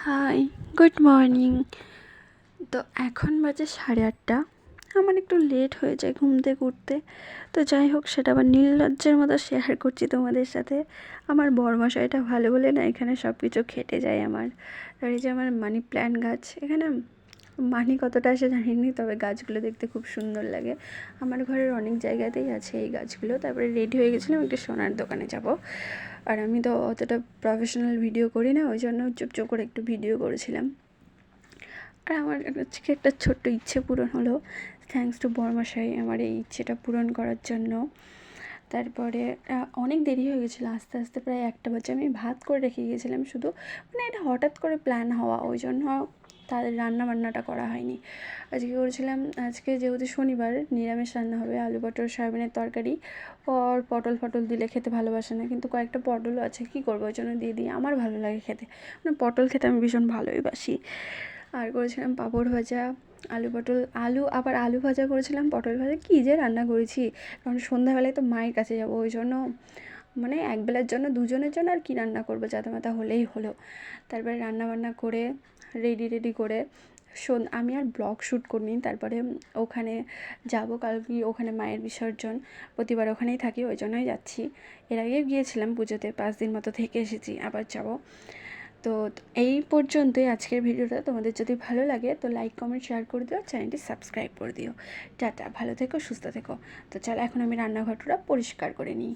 High, good morning. তো এখন বাজে 8:30। আমার একটু লেট হয়ে যায় ঘুম থেকে উঠতে। তো যাই হোক, সেটা আবার নির্লজ্জের মতো শেয়ার করছি তোমাদের সাথে। আমার বরমশাইটা ভালো বলে না এখানে সব কিছু খেটে যায় আমার। আর এই যে আমার মানি প্ল্যান্ট গাছ, এখানে মানি কতটা আসে জানি নি, তবে গাছগুলো দেখতে খুব সুন্দর লাগে। আমার ঘরের অনেক জায়গাতেই আছে এই গাছগুলো। তারপরে রেডি হয়ে গেছিলাম, একটা সোনার দোকানে যাব। আর আমি তো অতটা প্রফেশনাল ভিডিও করি না, ওই জন্য চুপচুপ করে একটু ভিডিও করেছিলাম। আর আমার আজকে একটা ছোট্ট ইচ্ছে পূরণ হলো, থ্যাঙ্কস টু বরমশাই আমার এই ইচ্ছেটা পূরণ করার জন্য। তারপরে অনেক দেরি হয়ে গেছিলো, আস্তে আস্তে প্রায় 1টা বাজে। আমি ভাত করে রেখে গিয়েছিলাম শুধু, মানে এটা হঠাৎ করে প্ল্যান হওয়া, ওই জন্য তাদের রান্নাবান্নাটা করা হয়নি। আজকে করেছিলাম, আজকে যেহেতু শনিবার নিরামিষ রান্না হবে, আলু পটল সয়াবিনের তরকারি। ওর পটল ফটল দিলে খেতে ভালোবাসে না, কিন্তু কয়েকটা পটলও আছে, কী করবো, ওই জন্য দিয়ে দিই। আমার ভালো লাগে খেতে, মানে পটল খেতে আমি ভীষণ ভালোই বাসি। আর করেছিলাম পাঁপড় ভাজা, আলু ভাজা করেছিলাম, পটল ভাজা। কী যে রান্না করেছি, কারণ সন্ধ্যাবেলায় তো মায়ের কাছে যাবো, ওই জন্য মানে একবেলার জন্য দুজনের জন্য আর কি রান্না করবো, যাতা মাতা হলেই হলো। তারপরে রান্নাবান্না করে রেডি করে আমি আর ব্লগ শ্যুট করিনি। তারপরে ওখানে যাব, কালকে ওখানে মায়ের বিসর্জন, প্রতিবার ওখানেই থাকি, ওই জন্যই যাচ্ছি। এর আগে গিয়েছিলাম পুজোতে, 5 দিন মতো থেকে এসেছি, আবার যাব। তো এই পর্যন্তই আজকের ভিডিওটা। তোমাদের যদি ভালো লাগে তো লাইক কমেন্ট শেয়ার করে দিও, চ্যানেলটি সাবস্ক্রাইব করে দিও। টাটা, ভালো থেকো, সুস্থ থেকো। তো চলো এখন আমি রান্নাঘরটা পরিষ্কার করে নিই।